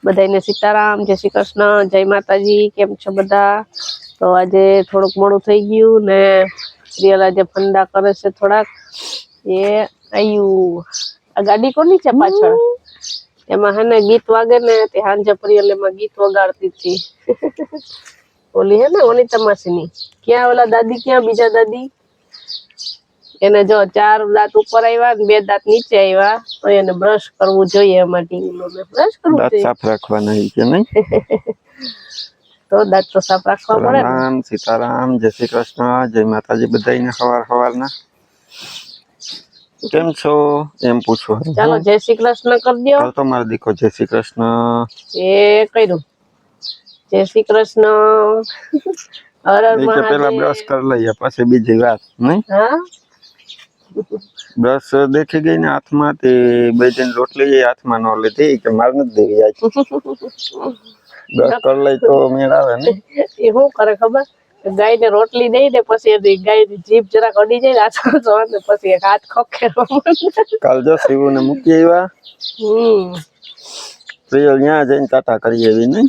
બધાને સીતારામ, જય શ્રી કૃષ્ણ, જય માતાજી. કેમ છો બધા? તો આજે થોડુંક મોડું થઈ ગયું ને પ્રિયલ આજે ફંદા કરે છે થોડાક. એ આયુ આ ગાડી કોની છે પાછળ? એમાં હે ને ગીત વાગે ને તે હાંજે પ્રિયલ એમાં ગીત વગાડતી હતી. ઓલી હે ને ઓની માસીની. ક્યાં ઓલા દાદી, ક્યાં બીજા દાદી? એને જો 4 દાંત ઉપર આવ્યા ને 2 દાંત નીચે આવ્યા, તો એને બ્રશ કરવું જોઈએ. એમાં ઢીંગલો બ્રશ કરવું દાંત સાફ રાખવાના કે નહીં? તો દાંત તો સાફ રાખવા પડે ને. રામ સીતારામ, જય શ્રી કૃષ્ણ, જય માતાજી. બધાને સવારના કેમ છો એમ પૂછો. ચાલો જય શ્રી કૃષ્ણ કરી દો. તો મારો દીકો જય શ્રી કૃષ્ણ એ કર્યું. જય શ્રી કૃષ્ણ. હર હર કે પેલા મહાદેવ. બ્રશ કરી લઈએ પછી બીજી વાત નહીં. હા બ્રશ દેખી ગઈ ને હાથમાં તે બે દિન રોટલી હાથમાં ન લીધી કે માર નથી દેવી આજ. બ્રશ કરી લઈ તો મેળ આવે ને. એ શું કરે ખબર? ગાય ને રોટલી દઈ ને પછી ગાય ની જીભ જરાક અડી જાય ને પછી એક હાથ ખોખેરવા માંડે. કાલ જો શિવું ને મૂકી આવ્યા. પ્રિયલ ત્યાં જઈને ટાટા કરી આવી નહીં.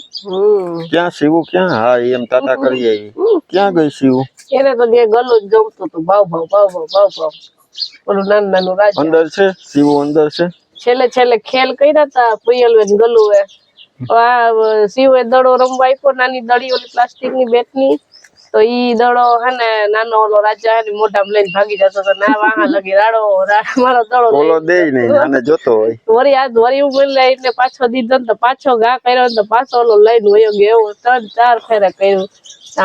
ક્યાં શિવું ક્યાં? હા એમ ટાટા કરી આવી. ક્યાં ગઈ શિવું? એને તો ગલું જ ગમતું હતું. ભાવ ઓલું નાનું નાનું રાજા અંદર છે. શિવું અંદર છે. છેલ્લે ખેલ કર્યા હતા પ્રિયલ ગલું એ. શિવે દડો રમવા આપ્યો, નાની દડી ઓલી પ્લાસ્ટિક ની બેટ ની. તો ઈ દડો હે ને નાનો ઓલો રાજા હે મોઢામાં લઈને ભાગી જતો હતો. ના વાહા લગી રાડો મારો દડો ઓલો દે નહીં, આને જોતો હોય. વળી ઉમર લઈને પાછો દીધો ને તો પાછો ઘા કર્યો ને તો પાછો ઓલો લઈને વયો ગયો. એવું 3-4 ફેરા કર્યું.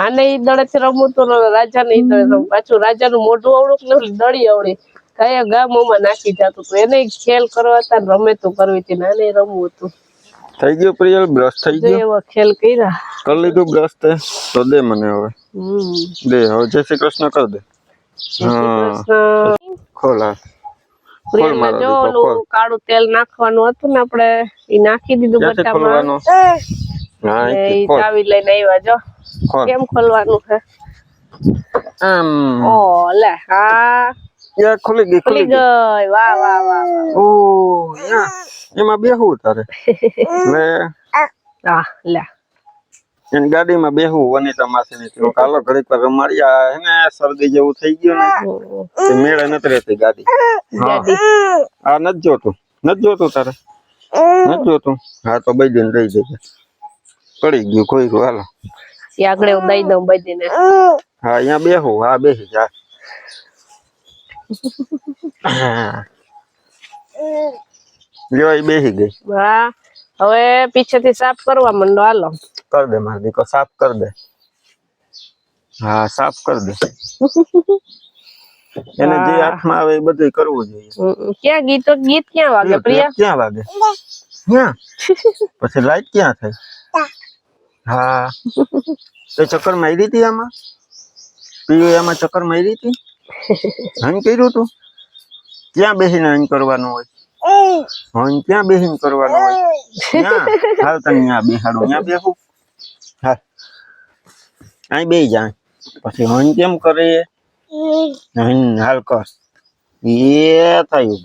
આને ઈ દડે થી રમવું તો રાજા ને ઈ દડે રમવું. પાછું રાજાનું મોઢું અવળું ને દડી અવળી કયા ગામોમાં નાખી જતું હતું. એને ખેલ કરવા હતા, રમે તું કરવી હતી, નાને રમવું હતું. થઈ ગયો પ્રિયલ? બ્રશ થઈ ગયો? એવો ખેલ કર્યા. કરી લીધું બ્રશ તે? તો દે મને હવે. દે હવે. જય શ્રી કૃષ્ણ કર દે. હા ખોલ હાથ. ખોલ મારો દીકરો ખોલ. કાળું તેલ નાખવાનું હતું ને આપણે ઈ નાખી દીધું બટામાં. હા ઈ ચાવી લઈને આવ્યા જો. કેમ ખોલવાનું છે? આમ. ઓ લે હા. યા ખુલી ગઈ. વાહ. ઓ યા એમાં બેહવું તારે. લે હા લે. એની ગાડીમાં બેહવું. વનિતા માસીની તો કાલો ઘડીક પર રમાડ્યા હે ને. શરદી જેવું થઈ ગયું ને મેળે નથી રહેતી ગાડી. આ નથી જોતું તારે? નથી જોતું? હા તો બે દિન રહી જશે. પડી ગયું કોઈ હાલો. આગળ હું દઈ દઉં બધીને. હા અહીંયા બેહું. હા બેસી જા. જો બેસી ગઈ. હા હવે પીછેથી સાફ કરવા માંડો. હાલો કર દે મારો દીકરો, સાફ કર દે. હા સાફ કર દે. એને જે હાથમાં આવે એ બધું કરવું જોઈએ. ક્યાં ગીત ક્યાં વાગે પ્રિયા? ક્યાં વાગે? ક્યાં? પછી લાઈટ ક્યાં થઈ? હા તો ચક્કર મારી હતી આમાં? પીયું એમાં ચક્કર મારી હતી? હન કર્યું તું? ક્યાં બેસીને હન કરવાનું હોય? હન ક્યાં બેસીને કરવાનું હોય? હાલ તને ત્યાં બેહાડો. ત્યાં બેહું. હા અહીં બેસી જાય. પછી હન કેમ કરે? હાલ કર. એ થયું.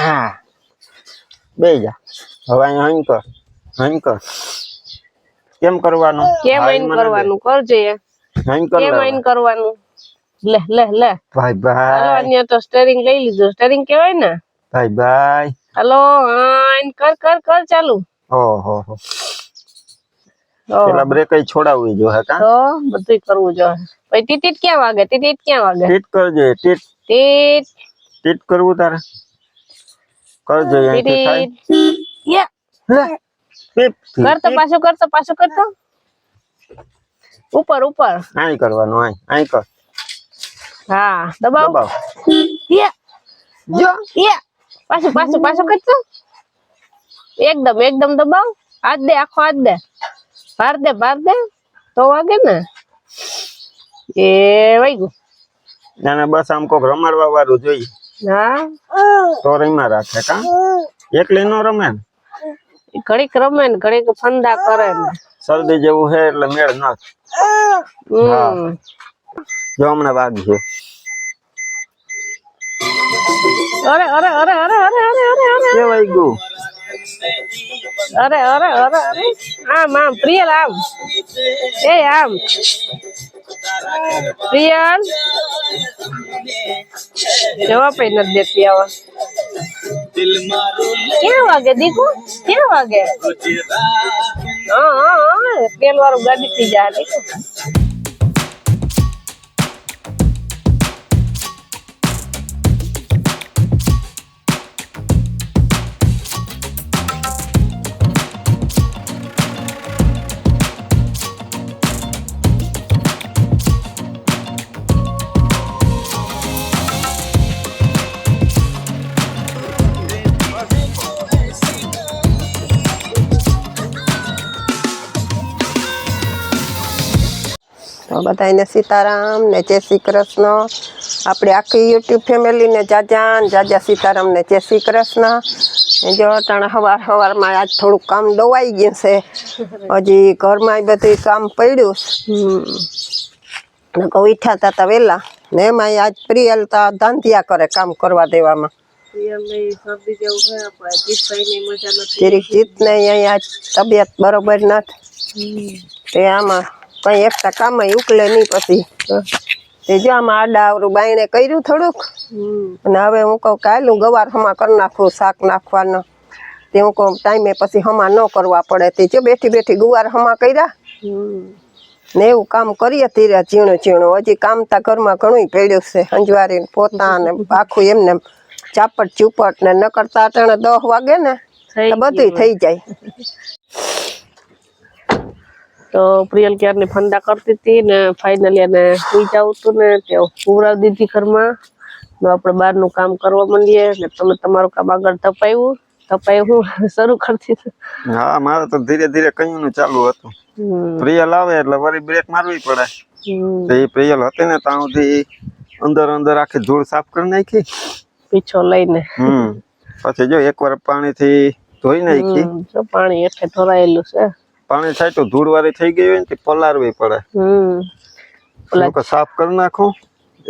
હા બે જા. હવે અહીં હન કર. કેમ કરવાનું? કેમ આઈન કરવાનું? કરજે. કેમ આઈન કરવાનું? લે ભાઈ તો સ્ટીયરિંગ લઈ લીધું. સ્ટીયરિંગ કહેવાય ને ભાઈ. હાલો આઈન કર ચાલુ. ઓહો પેલા બ્રેક છોડાવવી જો હે કા? તો બધું કરવું જોઈએ. પછી ટીટીટ ક્યાં વાગે? ટીટ કરજે. ટીટ કરવું તારે? કરજે. પાછું કરતો. ઉપર અહીં કરવાનું. અહીં કર. હા દબાવ. જો પાછું કરતો. એકદમ દબાવ. હાથ દે, આખો હાથ દે. ભાર દે તો વાગે ને. એ વાગ્યું. ના બસ આમ કોક રમાડવા વાળું જોઈએ. હા તો રમ્યા રાખે કા? એકલી નો રમે ને? ઘડીક રમે ને ઘડીક ફંદા કરે ને. શરદી જેવું છે એટલે મેળ ન. જો હમણાં વાગશે. અરે અરે અરે અરે અરે અરે અરે અરે કેવાય ગયું અરે અરે અરે અરે આમ આમ પ્રિયલ આમ એ આમ પ્રિયલ જવાબ નથી દેતી આવા ક્યાં વાગે દીકુ ક્યાં વાગે હા હા હા તેલ વાળું ગાડી થી જાય દીકુ તો બધાને સીતારામ ને જય શ્રી કૃષ્ણ. આપણે આખી યુટ્યુબ ફેમિલીને જાજા સીતારામ ને જય શ્રી કૃષ્ણ. જો અટાણે સવારમાં આજ થોડુંક કામ દવાઈ ગયું છે. હજી ઘરમાં બધું કામ પડ્યું ને ઉઠ્યા હતા વહેલા ને એમાં આજ પ્રિયલ ધાંધિયા કરે કામ કરવા દેવામાં. જીત ને અહીંયા તબિયત બરોબર નથી તે આમાં કઈ એકતા કામ ઉકલે નહીં પછી તે જો આમાં આડા આવરું બાયણે કર્યું થોડુંક અને હવે હું કહું કે હાલું ગવાર હમા કરી નાખું શાક નાખવાનો તે હું કહું ટાઈમે પછી હમા ન કરવા પડે તે જો બેઠી બેઠી ગુવાર હમા કર્યા ને એવું કામ કરીએ ધીરે ઝીણું હજી કામ તા ઘરમાં ઘણું પડ્યું છે અંજવારી પોતા ને આખું એમને ચાપટ ચૂપટ ને ન કરતા અટાણે 10 વાગે ને બધું થઈ જાય. તો પ્રિયલ ક્યારની ફંડા કરતી હતી ને ફાઇનલી એને સુઈ જવું હતું ને તે પુરાવી દીધી ઘરમાં ને આપણે બહારનું કામ કરવા માંડીએ એટલે તમે તમારું કામ આગળ તપાયું શરૂ કરતી હતી. હા મારે તો ધીરે ધીરે કયું નું ચાલુ હતું. પ્રિયલ આવે એટલે વળી બ્રેક મારવી પડે. તો એ પ્રિયલ હતી ને ત્યાં સુધી અંદર આખી ધૂળ સાફ કરી નાખી પીછો લઈને પછી જો એકવાર પાણીથી ધોઈ નાખી જો પાણી હેઠે ધોરાયેલું છે પાણી થાય તો ધૂળ વાળી થઈ ગઈ હોય ને પલાળવી પડે સાફ કરી નાખું.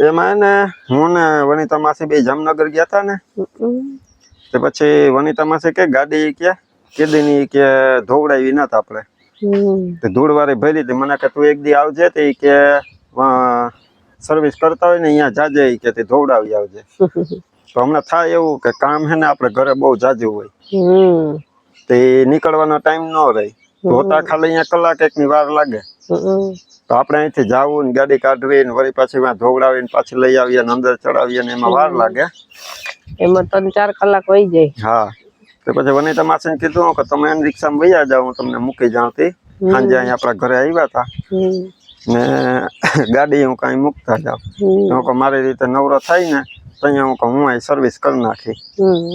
એમાં ને હું ને વનિતા માસી બે જામનગર ગયા હતા ને તે પછી વનિતા માસી કે ગાડી ક્યાં કેદીની કે ધોવડાવી નત આપણે ધૂળ વાળી ભરી હતી. મને કે તું એક દી આવજે તે કે સર્વિસ કરતા હોય ને અહીંયા જાજે કે તે ધોવડાવી આવજે. તો હમણાં થાય એવું કે કામ હે ને આપણે ઘરે બહુ જાજુ હોય તે નીકળવાનો ટાઈમ ન રહે ધોતા ખાલી અહીંયા કલાક એક ની વાર લાગે તો આપણે અહીંથી જવું ને ગાડી કાઢવી ને વળી પાછી ધોવડાવીને પાછી લઈ આવીએ ને અંદર ચડાવીએ ને એમાં વાર લાગે એમાં 3-4 કલાક વહી જાય. હા તો પછી વનિતા માસીને કીધું કે તમે એમ રિક્ષામાં વૈયા જાવ હું તમને મૂકી જાઉં તી સાંજે અહીં આપણા ઘરે આવ્યા હતા ને ગાડી હું કઈ મૂકતા જાઉં મારી રીતે નવરો થાય ને તો અહીંયા હું અહીં સર્વિસ કરી નાખી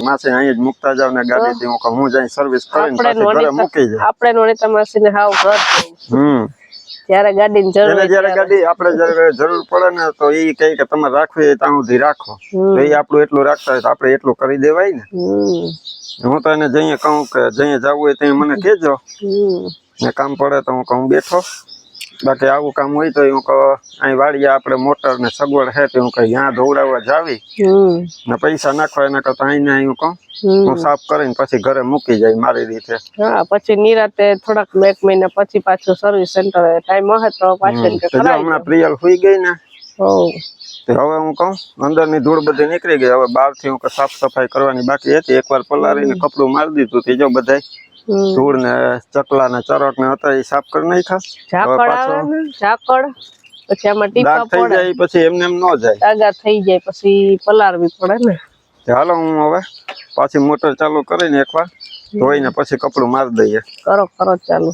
માસી અહીં જ મૂકતા જાવ ને ગાડી હું જ અહીં સર્વિસ કરીને ઘરે મૂકી જાય. આપણે વનિતા માસીને હાવ ઘર ત્યારે ગાડીની જરૂર જયારે ગાડી આપણે જરૂર પડે ને તો એ કહે કે તમે રાખવી ત્યાં સુધી રાખો તો એ આપણું એટલું રાખતા હોય તો આપણે એટલું કરી દેવાય ને. હું તો એને જઈએ કહું કે જઈએ જવું હોય ત્યાં મને કહેજો ને કામ પડે તો હું કહું બેઠો બાકી આવું કામ હોય તો હું કહું અહીં વાડીએ આપણે મોટર ને સગવડ છે તો હું કહું ત્યાં ધોવડાવવા જાવી ને પૈસા નાખવા એના કરતા અહીં ને હું કહું હું સાફ કરીને પછી ઘરે મૂકી જાય મારી રીતે. હા પછી નિરાતે થોડાક 1 મહિના પછી પાછું સર્વિસ સેન્ટર ટાઈમ હશે તો પાછું હમણાં પ્રિયલ સુઈ ગઈ ને હવે હું કહું અંદરની ધૂળ બધી નીકળી ગઈ હવે બહારથી હું સાફ સફાઈ કરવાની બાકી હતી એકવાર પલાળીને કપડું મારી દીધું તે જો બધાય ધૂળ ને ચકલા ને ચરક ને હતા એ સાફ કરી નાખ્યા. પછી આમાં ટીપા થઈ જાય પછી એમને એમ ન જાય ડાઘા થઈ જાય પછી પલાળવી પડે ને. હાલો હું હવે પાછી મોટર ચાલુ કરીને એકવાર ધોઈને પછી કપડું મારી દઈએ. કરો ચાલુ.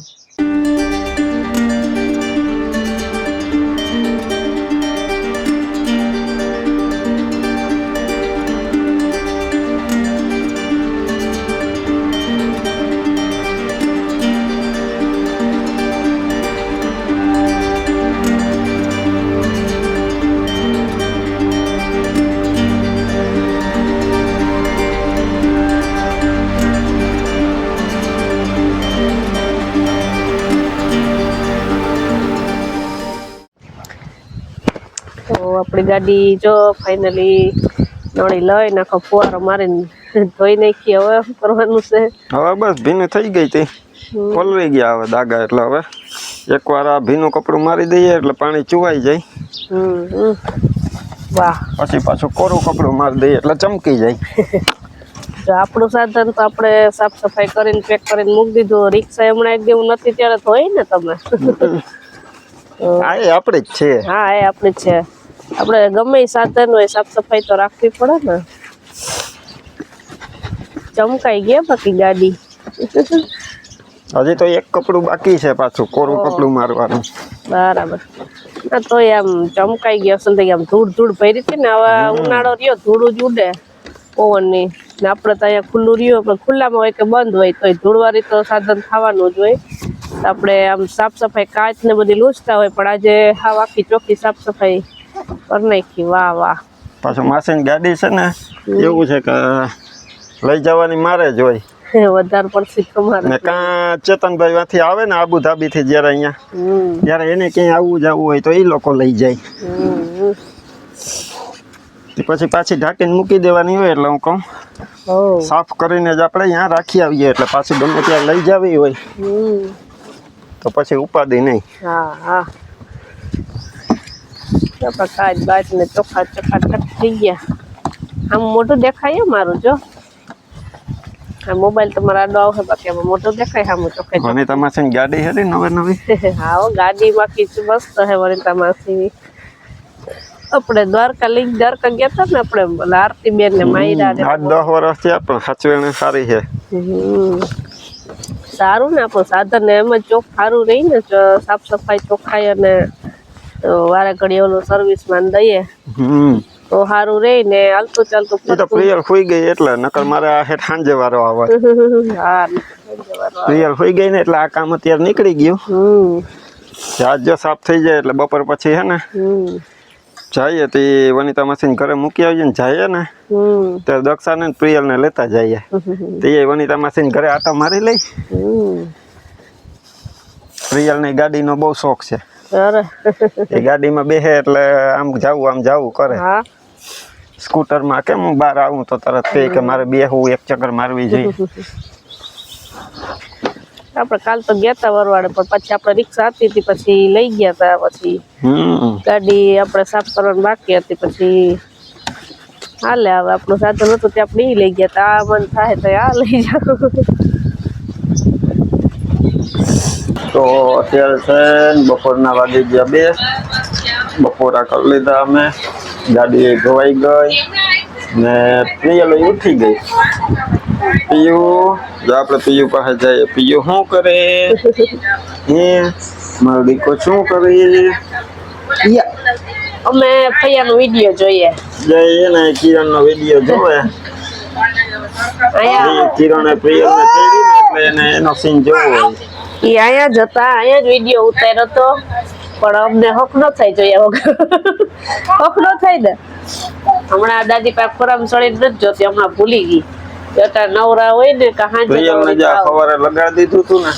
તો આપણી ગાડી જો ફાઇનલી નળી લઈ નાખો ફુવારો મારીને ધોઈ નાખી. હવે શું કરવાનું છે? હવે બસ ભીનું થઈ ગઈ હતી, પલળી ગયા હવે દાગા. એટલે હવે એકવાર આ ભીનું કપડું મારી દઈએ એટલે પાણી ચુવાઈ જાય. વાહ. પછી પાછું કોરું કપડું મારી દઈએ એટલે ચમકી જાય. જો આપણું સાધન તો આપણે સાફ સફાઈ કરીને પેક કરીને મૂકી દીધું. રિક્ષા હમણાં એક દિવસ નથી ત્યારે તો હોય ને તમે. હા એ આપણી જ છે. હા એ આપણી જ છે. આપણે ગમે એ સાધન હોય સાફ સફાઈ તો રાખવી પડે ને. ચમકાઈ ગયા બાકી ગાડી. હજી તો એક કપડું બાકી છે પાછું કોરું કપડું મારવાનું. બરાબર. ના તો આમ ચમકાઈ ગયા સંતાઈ આમ ધૂળ ધૂળ ભરી હતી ને. હવે ઉનાળો રહ્યો ધૂળ જ ઉડે પવનની ને. આપણે તો અહીંયા ખુલ્લું રહ્યું પણ ખુલ્લામાં હોય કે બંધ હોય તો ધૂળવાળી તો સાધન થવાનું જ હોય. આપણે આમ સાફ સફાઈ કાચ ને બધી લૂછતા હોય પણ આજે હાવ આખી ચોખ્ખી સાફ સફાઈ કરી નાખી. વાહ વાહ. પાછું માસીની ગાડી છે ને એવું છે કે લઈ જવાની મારે જ હોય. વધારે પડશે તમારે. ને કાં ચેતનભાઈ ત્યાંથી આવે ને આબુધાબી થી જયારે અહીંયા ત્યારે એને ક્યાંય આવવું જવું હોય તો એ લોકો લઈ જાય. પછી પાછી ઢાંકીને મૂકી દેવાની હોય. એટલે હું કહું સાફ કરીને જ આપણે અહીંયા રાખી આવીએ એટલે પાછી ગમે ત્યાં લઈ જવી હોય તો પછી ઉપાધિ નહીં. હા હા. કાચ બાચ ને ચોખ્ખા ચકાચક થઈ ગયા. આમ મોટું દેખાય મારું. જો આ મોબાઈલ તમારા આડો આવશે બાકી આમાં મોટું દેખાય. આમ ચોખ્ખે વનિતા માસીની ગાડી હતી નવી નવી. હા ગાડી બાકી મસ્ત હે વનિતા માસી. આપણે દ્વારકા ગયા હતા ને આપણે આરતી બેન ને માયરા ને 8-10 વર્ષ થયા પણ સાચવેણી સારી છે. સારું ને આપણું સાધન ને એમ જ ચોખ્ખ સારું રહી ને. સાફ સફાઈ ચોખ્ખાઈ અને વારે ઘડી ઓલું સર્વિસમાં દઈએ તો સારું રહી ને. હાલતું ચાલતું એ તો પ્રિયલ સુઈ ગઈ એટલે નકર મારે આ હેઠ સાંજે વારો આવે. પ્રિયલ સુઈ ગઈ ને એટલે આ કામ અત્યારે નીકળી ગયું. આજ જો સાફ થઈ જાય એટલે બપોર પછી હે ને જઈએ તો વનિતા માસી ઘરે મૂકી આવીએ ને જઈએ ને ત્યારે દક્ષાને પ્રિયલ ને લેતા જઈએ. તો એ વનિતા માસી ઘરે આટો મારી લઈ. પ્રિયલ ની ગાડી નો બહુ શોખ છે. એ ગાડીમાં બેસે એટલે આમ જાવું કરે. સ્કૂટર માં કેમ હું બહાર આવું તો તરત કહે કે મારે બેહવું એક ચક્કર મારવી જોઈએ. આપણે કાલ તો ગયા તા વરવાડે પણ પછી આપણે રિક્ષા હતી પછી લઈ ગયા તા. પછી ગાડી આપણે સાફ કરવાની બાકી હતી પછી હાલે હવે આપણું સાધન હતું ત્યાં આપણે લઈ ગયા તા. આ મન થાય તો આ લઈ જાવ. તો અત્યારે છે બપોરના વાગી ગયા 2. બપોરા કરી લીધા અમે. ગાડી ધોવાઈ ગઈ ને પ્રિયલ ઉઠી ગઈ. પિયુ જો આપણે પિયુ પાસે જઈએ. પિયુ શું કરે હે મારો દીકરો શું કરે? અમે પૈયાનો વિડીયો જોઈએ. જઈએ ને કિરણનો વિડીયો જોવે. કિરણે પ્રિયલને તેડી ને એટલે એને એનો સીન જોવો હોય. એ અહીંયા જ હતા. અહીંયા જ વિડીયો ઉતાર્યો હતો પણ અમને હક ન થાય જોયા વગર. હક ન થાય ને. હમણાં દાદી પાસે ખોરામ ચડી નથી જોતી. હમણાં ભૂલી ગઈ. નવરા હોય ને સવારે લગાડી દીધું તું ને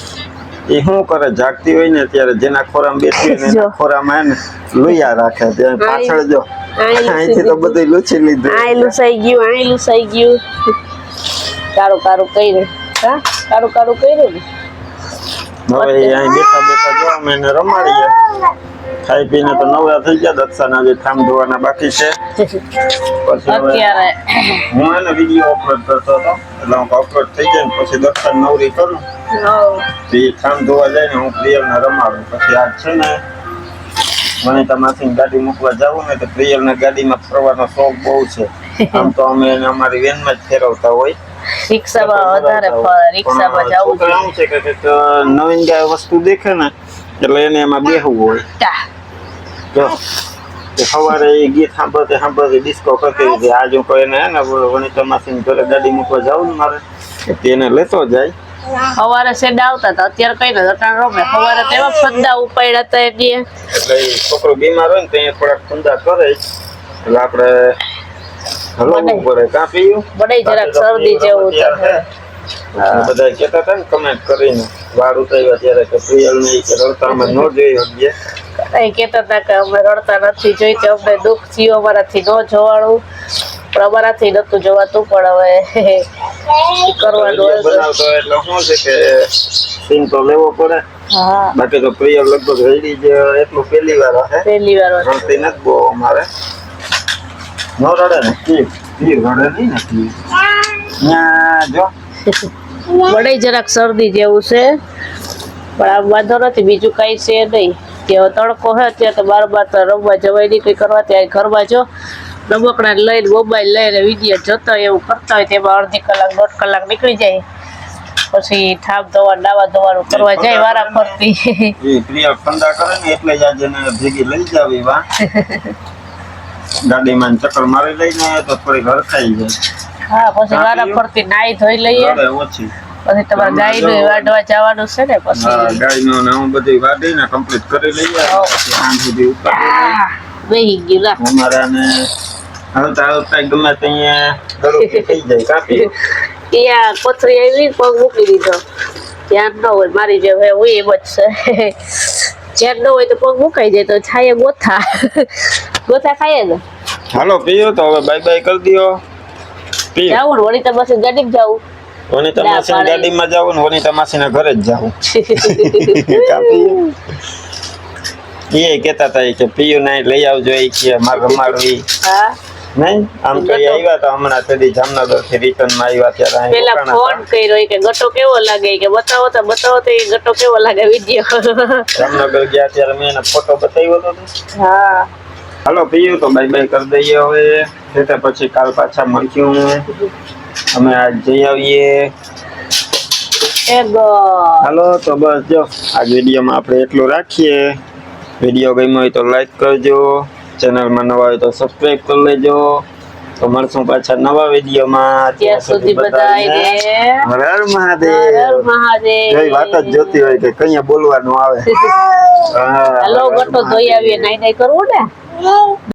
એ શું કરે જાગતી હોય ને ત્યારે જેના ખોરામાં બેઠી હોય ને ખોરામાં ને લુયા રાખે. ત્યાં પાછળ જો અહીંથી તો બધું લૂછી લીધું. આ લૂસાઈ ગયું. કારું કર્યું. હા કારું કર્યું ને. હવે અહીં બેઠા જો અમે એને રમાડીએ. ખાઈ પીને તો નવરા થઈ ગયા. દક્ષાના જે ઠામ ધોવાના બાકી છે. પછી હું એને વિડીયો અપલોડ કરતો હતો એટલે હું અપલોડ થઈ જાય ને પછી દક્ષા નવરી કરું એ ઠામ ધોવા જાય ને હું પ્રિયલને રમાડું. પછી આજ છે ને વનિતા માસીની ગાડી મૂકવા જવું ને તો પ્રિયલના ગાડીમાં ફરવાનો શોખ બહુ છે. આમ તો અમે એને અમારી વેનમાં જ ફેરવતા હોય. રિક્ષામાં વધારે રિક્ષામાં જવું છે કે નવીન ગાય વસ્તુ દેખે ને એટલે એને એમાં બેહવું હોય. જો સવારે એ ગીત સાંભળતી ડિસ્કો કરતી હતી. આજ હું કોઈ ને વનિતા માસીની ઘરે ગાડી મૂકવા જાઉં ને મારે તેને લેતો જાય. સવારે સેડા આવતા હતા અત્યારે કઈ નથી. અત્યારે રમે સવારે તો એવા ફંદા ઉપાડ્યા હતા એટલે એ છોકરો બીમાર હોય ને તો થોડાક ફંદા કરે એટલે આપણે હલવું પડે. કાં પીયું બધાય જરાક શરદી જેવું છે. બધા કહેતા હતા ને કમેન્ટ કરીને વાર ઉતાર્યા ત્યારે કે પ્રિયલ ને રડતામાં ન જોઈ શકીએ. કઈ કહેતા હતા કે અમે રડતા નથી જોઈ. અમને દુઃખ થયું અમારાથી ન જોવાળું પણ અમારાથી નતું જોવાતું પણ હવે કરવાનું વિડીયો હોય. બનાવતો એટલે શું છે કે સીન તો લેવો પડે. હા બાકી તો પ્રિય લગભગ રેડી જ એટલું પહેલી વાર હશે. પહેલી વાર વાત. રડતી નથી બહુ અમારે. નો રડે ને ઈ રડે નહીં ને ઈ. ન્યા જો વડે જરાક શરદી જેવું છે પણ આમ વાંધો નથી, બીજું કઈ છે નહીં. કે હવે તડકો હે ત્યાં તો બાર તો રમવા જવાય નહીં, કઈ કરવા ત્યાં ઘરમાં જો રમકડા લઈને મોબાઈલ લઈને વિડીયો જોતા હોય એવું કરતા હોય તેમાં અડધી કલાક 1.5 કલાક નીકળી જાય. પછી ઠામ ધોવા નાવા ધોવાનું કરવા જાય વારા ફરતી. ઈ પ્રિય ઠંડા કરે ને એટલે જ આજે એને ભેગી લઈ જાવી વા. ગાડીમાં ચક્કર મારી લઈને તો થોડી હરખાઈ જાય. હા પછી વારા ફરતી નાઈ ધોઈ લઈએ. રડે ઓછી. પછી તમારે ગાયનું વાઢવા જવાનું છે ને હા, પછી ગાયનો ને હું બધી વાઢીને કમ્પ્લીટ કરી લઈએ. પછી સાંજ સુધી ઉતારી બેહી ગયું લા. અમારે આને હાલતા હાલતા ગમે ત્યાં ગળું થઈ જાય કાપી. ત્યાં કોથળી આવી પગ મૂકી દીધો. ધ્યાન ન હોય મારી જેમ હે હું એમ જ છે. ધ્યાન ન હોય તો પગ મુકાઈ જાય તો છાયે ગોથા ગોથા ખાઈએ ને હાલો પીયો તો હવે બાય બાય કરી દયો. પીયો જાવું ને વળી તમારે ગાડી જાવું. વનિતા ના માસીની પાડે. ગાડીમાં જાવું ને વનિતા માસીના ઘરે જ જાવું. કાપી એ કહેતા હતા કે પીયું નાઈ લઈ આવજો એ કે મારે રમાડું ઈ હા નહીં આમ તો એ આવ્યા હતા હમણાં તેદી જામનગર થી રિટર્ન માં આવ્યા ત્યારે અહીં પેલા રોકાણા ફોન કર્યો કે ગટો કેવો લાગે કે બતાવો તો એ ગટો કેવો લાગે વિડીયો. હતા. જામનગર ગયા ત્યારે મેં એને ફોટો બતાવ્યો હતો ને. હા હાલો પીયું તો બાય બાય કરી દઈએ હવે. એટલે પછી કાલ પાછા મળશું. અમે આજ જઈ આવીએ. હાલો તો બસ જો આજ વિડીયોમાં આપણે એટલું રાખીએ. વિડીયો ગમ્યો હોય તો લાઈક કરજો, ચેનલમાં નવા હોય તો સબસ્ક્રાઇબ કરી લેજો. તો મળશું પાછા નવા વિડીયોમાં. ત્યાં સુધી બધાને હર હર હર મહાદેવ. હર મહાદેવ. કઈ વાત જ જોતી હોય કે કઈ બોલવાનું આવે. હા, હાલો હર હર ગટો ધોઈ આવીએ નાઈ નાઈ કરવું ને.